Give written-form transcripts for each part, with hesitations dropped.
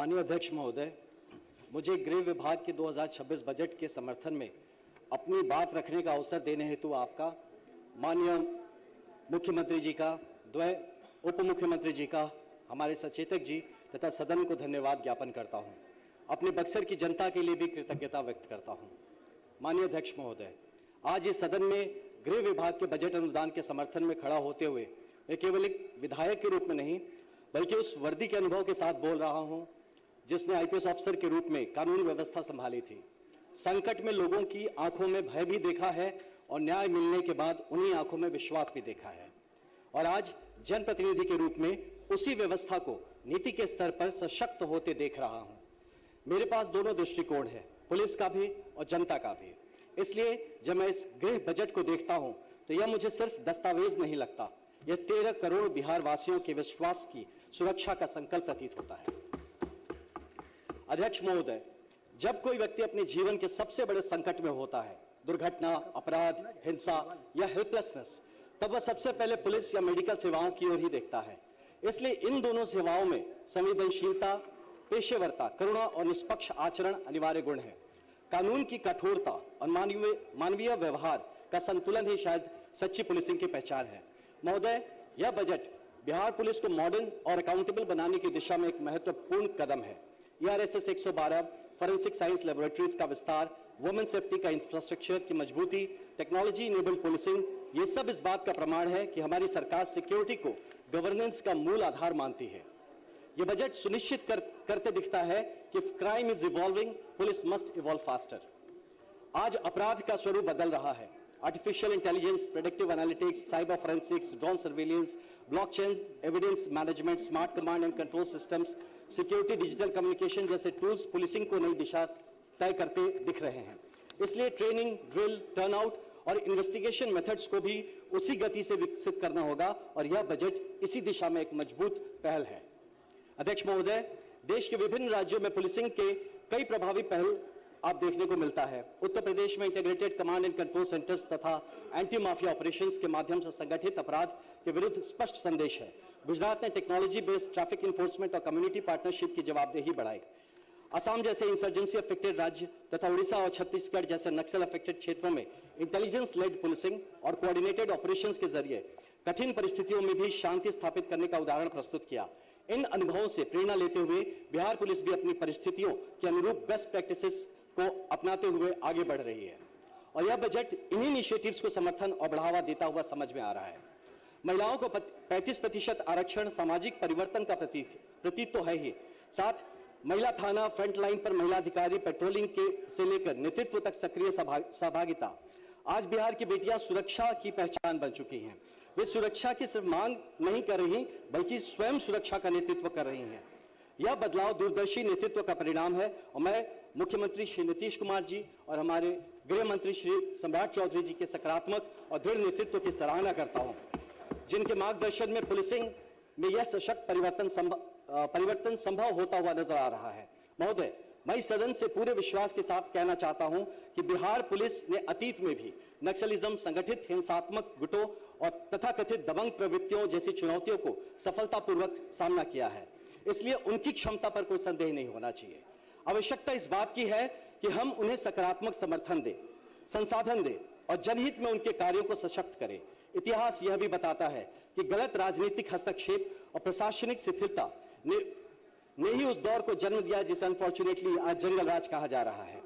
माननीय अध्यक्ष महोदय, मुझे गृह विभाग के 2026 बजट के समर्थन में अपनी बात रखने का अवसर देने हेतु आपका, माननीय मुख्यमंत्री जी का, द्वय उप मुख्यमंत्री जी का, हमारे सचेतक जी तथा सदन को धन्यवाद ज्ञापन करता हूं। अपने बक्सर की जनता के लिए भी कृतज्ञता व्यक्त करता हूं। माननीय अध्यक्ष महोदय, आज इस सदन में गृह विभाग के बजट अनुदान के समर्थन में खड़ा होते हुए मैं केवल एक विधायक के रूप में नहीं बल्कि उस वर्दी के अनुभव के साथ बोल रहा हूं जिसने आईपीएस ऑफिसर के रूप में कानून व्यवस्था संभाली थी। संकट में लोगों की आंखों में भय भी देखा है और न्याय मिलने के बाद उन्हीं आंखों में विश्वास भी देखा है, और आज जनप्रतिनिधि के रूप में उसी व्यवस्था को नीति के स्तर पर सशक्त होते देख रहा हूं। मेरे पास दोनों दृष्टिकोण है, पुलिस का भी और जनता का भी। इसलिए जब मैं इस गृह बजट को देखता हूं तो यह मुझे सिर्फ दस्तावेज नहीं लगता, यह 13 करोड़ बिहार वासियों के विश्वास की सुरक्षा का संकल्प प्रतीत होता है। अध्यक्ष महोदय, जब कोई व्यक्ति अपने जीवन के सबसे बड़े संकट में होता है, दुर्घटना, अपराध, हिंसा या हेल्पलेसनेस, तब वह सबसे पहले पुलिस या मेडिकल सेवाओं की ओर ही देखता है। इसलिए इन दोनों सेवाओं में संवेदनशीलता, पेशेवरता, करुणा और निष्पक्ष आचरण अनिवार्य गुण है। कानून की कठोरता और मानवीय व्यवहार का संतुलन ही शायद सच्ची पुलिसिंग की पहचान है। महोदय, यह बजट बिहार पुलिस को मॉडर्न और अकाउंटेबल बनाने की दिशा में एक महत्वपूर्ण कदम है। ERSS 112, फॉरेंसिक साइंस लेबोरेटरीज का विस्तार, वुमेन सेफ्टी का इंफ्रास्ट्रक्चर की मजबूती, टेक्नोलॉजी इनेबल्ड पुलिसिंग, ये सब इस बात का प्रमाण है कि हमारी सरकार सिक्योरिटी को गवर्नेंस का मूल आधार मानती है। ये बजट सुनिश्चित करते दिखता है कि crime is evolving, police must evolve faster. आज अपराध का स्वरूप बदल रहा है। Artificial intelligence, predictive analytics, cyber forensics, drone surveillance, blockchain, evidence management, smart command and control systems, security, digital communication जैसे टूल्स पुलिसिंग को नई दिशा तय करते दिख रहे हैं। इसलिए ट्रेनिंग, ड्रिल, टर्नआउट और इन्वेस्टिगेशन मेथड्स को भी उसी गति से विकसित करना होगा, और यह बजट इसी दिशा में एक मजबूत पहल है। अध्यक्ष महोदय, देश के विभिन्न राज्यों में पुलिसिंग के कई प्रभावी पहल आप देखने को मिलता है। उत्तर प्रदेश में integrated command and control centres तथा एंटी माफिया ऑपरेशंस के माध्यम से संगठित अपराध के विरुद्ध स्पष्ट संदेश है। गुजरात ने टेक्नोलॉजी बेस्ड ट्रैफिक इन्फोर्समेंट और कम्युनिटी पार्टनरशिप की जवाबदेही बढ़ाई। असम जैसे इंसर्जेंसी अफेक्टेड राज्य तथा उड़ीसा और छत्तीसगढ़ जैसे नक्सल अफेक्टेड क्षेत्रों में इंटेलिजेंस लेड पुलिसिंग और कोऑर्डिनेटेड ऑपरेशंस के जरिए कठिन परिस्थितियों में भी शांति स्थापित करने का उदाहरण प्रस्तुत किया। इन अनुभवों से प्रेरणा लेते हुए बिहार पुलिस भी अपनी परिस्थितियों के अनुरूप बेस्ट प्रैक्टिसेस को अपनाते हुए आगे बढ़ रही है, और यह बजट इन्हीं इनिशिएटिव्स को समर्थन और बढ़ावा देता हुआ समझ में आ रहा है। महिलाओं को 35% आरक्षण सामाजिक परिवर्तन का प्रतीक तो है ही, साथ महिला थाना, फ्रंट लाइन पर महिला अधिकारी, पेट्रोलिंग के से लेकर नेतृत्व तक सक्रिय सहभागिता। आज बिहार की बेटियां सुरक्षा की पहचान बन चुकी हैं। वे सुरक्षा की सिर्फ मांग नहीं कर रही बल्कि स्वयं सुरक्षा का नेतृत्व कर रही हैं। यह बदलाव दूरदर्शी नेतृत्व का परिणाम है, और मैं मुख्यमंत्री श्री नीतीश कुमार जी और हमारे गृह मंत्री श्री सम्राट चौधरी जी के सकारात्मक और दृढ़ नेतृत्व की सराहना करता हूं, जिनके मार्गदर्शन में पुलिसिंग में यह सशक्त परिवर्तन संभव होता हुआ नजर आ रहा है। महोदय, मैं इस सदन से पूरे विश्वास के साथ कहना चाहता हूं कि बिहार पुलिस ने अतीत में भी नक्सलिज्म, संगठित हिंसात्मक गुटों और तथाकथित दबंग प्रवृत्तियों जैसी चुनौतियों को सफलतापूर्वक सामना किया है। इसलिए उनकी क्षमता पर कोई संदेह नहीं होना चाहिए। आवश्यकता इस बात की है कि हम उन्हें सकारात्मक समर्थन दें, संसाधन दें और जनहित में उनके कार्यों को सशक्त करें। इतिहास यह भी बताता है कि गलत राजनीतिक हस्तक्षेप और प्रशासनिक शिथिलता ने ही उस दौर को जन्म दिया जिसे अनफॉर्चुनेटली आज जंगल राज कहा जा रहा है।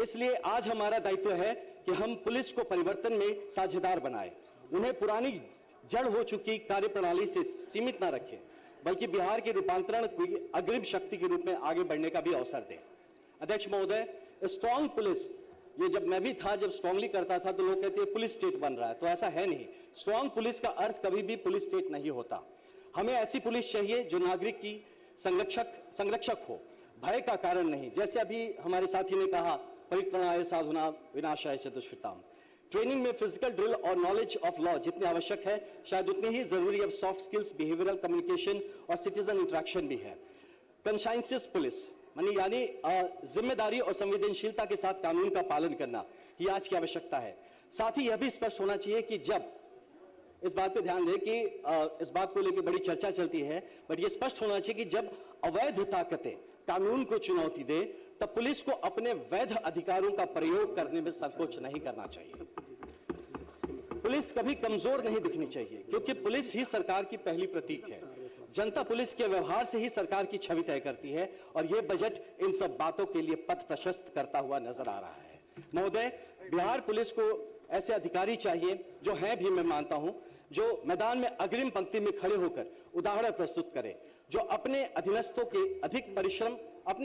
इसलिए आज हमारा दायित्व है कि हम पुलिस को परिवर्तन में साझेदार बनाएं, उन्हें पुरानी जड़ हो चुकी कार्यप्रणाली से सीमित न रखें, बल्कि बिहार के रूपांतरण की अग्रिम शक्ति के रूप में आगे बढ़ने का भी अवसर दें। अध्यक्ष महोदय, स्ट्रांग पुलिस, ये जब मैं भी था, जब स्ट्रांगली करता था तो लोग कहते हैं पुलिस स्टेट बन रहा है, तो ऐसा है नहीं। स्ट्रांग पुलिस का अर्थ कभी भी पुलिस स्टेट नहीं होता। हमें ऐसी पुलिस चाहिए जो नागरिक की संरक्षक हो, भय का कारण नहीं। जैसे अभी हमारे साथी ने कहा, परित्राणाय साधुना विनाशाय चतुष्कृताम। ट्रेनिंग में फिजिकल ड्रिल और नॉलेज ऑफ लॉ जितनी आवश्यक है, शायद उतनी ही जरूरी अब सॉफ्ट स्किल्स, बिहेवियरल कम्युनिकेशन और सिटीजन इंटरेक्शन भी है। कंसाइंसियस पुलिस यानी जिम्मेदारी और संवेदनशीलता के साथ कानून का पालन करना, ये आज की आवश्यकता है। साथ ही यह भी स्पष्ट होना चाहिए कि जब इस बात पे ध्यान दें कि इस बात को लेकर बड़ी चर्चा चलती है, बट ये स्पष्ट होना चाहिए कि जब अवैध ताकतें कानून को चुनौती दे तब पुलिस को अपने वैध अधिकारों का प्रयोग करने में संकोच नहीं करना चाहिए। पुलिस कभी कमजोर नहीं दिखनी चाहिए, क्योंकि पुलिस ही सरकार की पहली प्रतीक है। जनता पुलिस के व्यवहार से ही सरकार की छवि तय करती है, और यह बजट इन सब बातों के लिए पथ प्रशस्त करता हुआ नजर आ रहा है। महोदय, बिहार पुलिस को ऐसे अधिकारी चाहिए जो हैं भी, मैं मानता हूं, जो मैदान में अग्रिम पंक्ति में खड़े होकर उदाहरण प्रस्तुत करें, जो अपने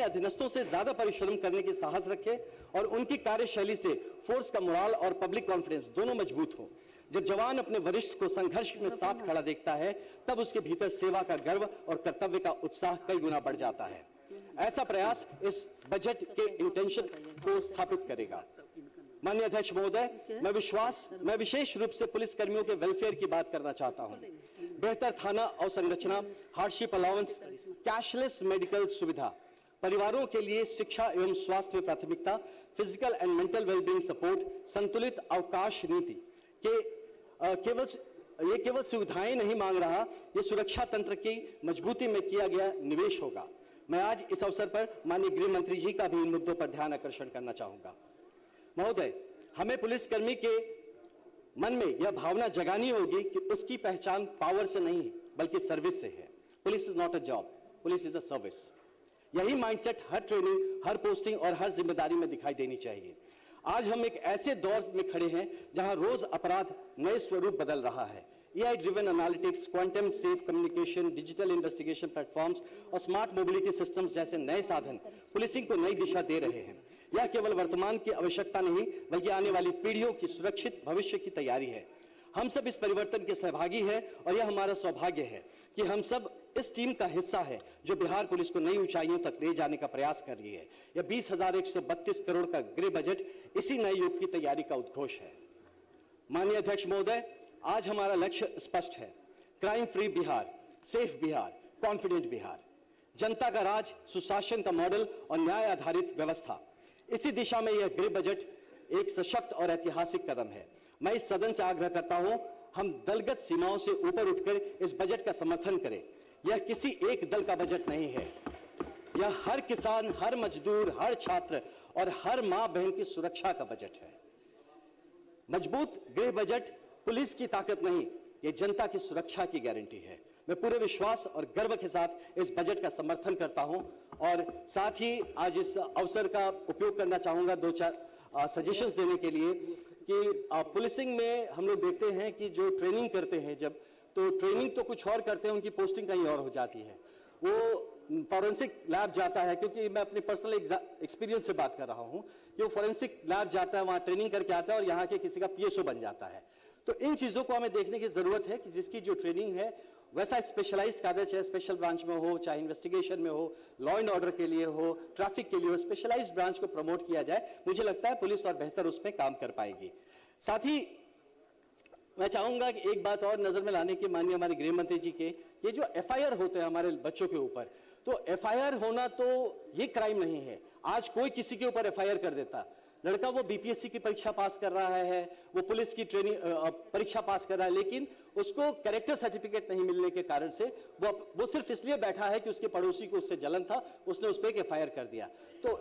अधीनस्थों से ज्यादा परिश्रम करने की साहस रखे और उनकी कार्यशैली से फोर्स का मोराल और पब्लिक कॉन्फिडेंस दोनों मजबूत हो। जब जवान अपने वरिष्ठ को संघर्ष में साथ खड़ा देखता है, तब उसके भीतर सेवा का गर्व और कर्तव्य का उत्साह कई गुना बढ़ जाता है। ऐसा प्रयास इस बजट के इंटेंशन को स्थापित करेगा। माननीय अध्यक्ष महोदय, मैं विशेष रूप से पुलिस कर्मियों के वेलफेयर की बात करना चाहता हूं। बेहतर थाना अवसंरचना, हार्डशिप अलाउंस, कैशलेस मेडिकल सुविधा, परिवारों के लिए शिक्षा एवं स्वास्थ्य में प्राथमिकता, physical and mental wellbeing support, संतुलित अवकाश नीति के केवल सुविधाएं नहीं मांग रहा, ये सुरक्षा तंत्र की मजबूती में किया गया निवेश होगा। मैं आज इस अवसर पर माननीय गृह मंत्री जी का भी इन मुद्दों पर ध्यान आकर्षण करना चाहूंगा। महोदय, हमें पुलिसकर्मी के मन में यह भावना जगानी होगी कि उसकी पहचान पावर से नहीं बल्कि सर्विस से है। Police is not a job, police is a service. यही माइंडसेट हर ट्रेनिंग, हर पोस्टिंग और हर जिम्मेदारी में दिखाई देनी चाहिए। आज हम एक ऐसे दौर में खड़े हैं जहां रोज अपराध नए स्वरूप बदल रहा है। AI driven analytics, quantum safe communication, digital investigation platforms और स्मार्ट मोबिलिटी सिस्टम्स जैसे नए साधन पुलिसिंग को नई दिशा दे रहे हैं। यह केवल वर्तमान की आवश्यकता नहीं बल्कि आने वाली पीढ़ियों की सुरक्षित भविष्य की तैयारी है। हम सब इस परिवर्तन के सहभागी हैं और यह हमारा सौभाग्य है कि हम सब इस टीम का हिस्सा है जो बिहार पुलिस को नई ऊंचाइयों तक ले जाने का प्रयास कर रही है। यह 20,132 करोड़ का गृह बजट इसी नए युग की तैयारी का उद्घोष है। माननीय अध्यक्ष महोदय, आज हमारा लक्ष्य स्पष्ट है। Crime free Bihar, safe Bihar, confident Bihar, जनता का राज, सुशासन का मॉडल और न्याय आधारित व्यवस्था। इसी दिशा में यह गृह बजट एक सशक्त और ऐतिहासिक कदम है। मैं इस सदन से आग्रह करता हूं, हम दलगत सीमाओं से ऊपर उठकर इस बजट का समर्थन करें। यह किसी एक दल का बजट नहीं है, यह हर किसान, हर मजदूर, हर छात्र और हर मां बहन की सुरक्षा का बजट है। मजबूत गृह बजट पुलिस की ताकत नहीं, यह जनता की सुरक्षा की गारंटी है। मैं पूरे विश्वास और गर्व के साथ इस बजट का समर्थन करता हूं और साथ ही आज इस अवसर का उपयोग करना चाहूंगा 2-4 सजेशंस देने के लिए कि पुलिसिंग में हम लोग देखते हैं कि जो ट्रेनिंग करते हैं जब, तो ट्रेनिंग तो कुछ और करते हैं, उनकी पोस्टिंग कहीं और हो जाती है। वो फॉरेंसिक लैब जाता है, क्योंकि मैं अपने पर्सनल एक्सपीरियंस से बात कर रहा हूं कि वो फॉरेंसिक लैब जाता है, वहां ट्रेनिंग करके आता है और यहाँ के किसी का PSO बन जाता है। तो इन चीजों को हमें देखने की जरूरत है कि जिसकी जो ट्रेनिंग है वैसा स्पेशलाइज्ड कायदा, चाहे स्पेशल ब्रांच में हो, चाहे इन्वेस्टिगेशन में हो, लॉ एंड ऑर्डर के लिए हो, ट्रैफिक के लिए हो, स्पेशलाइज्ड ब्रांच को प्रमोट किया जाए। मुझे लगता है पुलिस और बेहतर उसमें काम कर पाएगी। साथ ही मैं चाहूंगा कि एक बात और नजर में लाने की, माननीय हमारे गृह मंत्री जी के, ये जो FIR होते हैं हमारे बच्चों के ऊपर, तो FIR होना तो ये क्राइम नहीं है। आज कोई किसी के ऊपर FIR कर देता, लड़का वो BPSC की परीक्षा पास कर रहा है, वो पुलिस की ट्रेनिंग परीक्षा पास कर रहा है, लेकिन उसको कैरेक्टर सर्टिफिकेट नहीं मिलने के कारण से वो सिर्फ इसलिए बैठा है कि उसके पड़ोसी को उससे जलन था, उसने उस पर एक FIR कर दिया। तो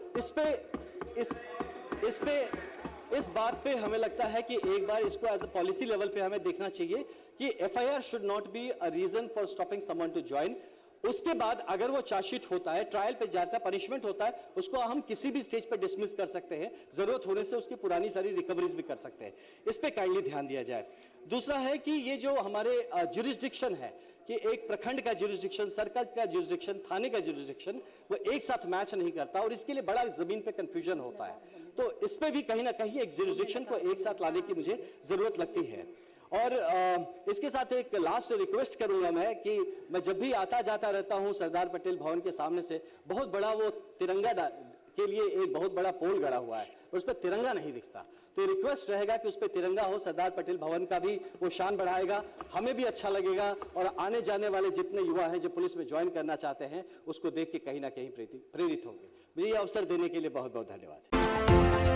इस बात पे हमें लगता है कि एक बार इसको एज अ पॉलिसी लेवल पे हमें देखना चाहिए कि FIR should not be a reason for stopping someone to join. उसके बाद अगर वो चार्जशीट होता है, ट्रायल पे जाता है, पनिशमेंट होता है, उसको हम किसी भी स्टेज पर डिसमिस कर सकते हैं, जरूरत होने से उसकी पुरानी सारी रिकवरीज भी कर सकते हैं। इस पे काइंडली ध्यान दिया जाए। दूसरा है कि ये जो हमारे ज्यूरिसडिक्शन है कि एक प्रखंड का ज्यूरिसडिक्शन, सर्कल का ज्यूरिसडिक्शन, थाने का ज्यूरिसडिक्शन, वो एक साथ मैच नहीं करता और इसके लिए बड़ा जमीन पे कंफ्यूजन होता है। तो इस पे भी कहीं ना कहीं एक ज्यूरिसडिक्शन को एक साथ लाने की मुझे जरूरत लगती है। और इसके साथ एक लास्ट रिक्वेस्ट करूंगा मैं कि मैं जब भी आता जाता रहता हूं सरदार पटेल भवन के सामने से, बहुत बड़ा वो तिरंगा के लिए एक बहुत बड़ा पोल गड़ा हुआ है, उस पर तिरंगा नहीं दिखता। तो रिक्वेस्ट रहेगा कि उस पर तिरंगा हो, सरदार पटेल भवन का भी वो शान बढ़ाएगा, हमें भी अच्छा लगेगा और आने जाने वाले जितने युवा हैं जो पुलिस में ज्वाइन करना चाहते हैं उसको देख के कहीं ना कहीं प्रेरित होंगे। मुझे ये अवसर देने के लिए बहुत बहुत धन्यवाद।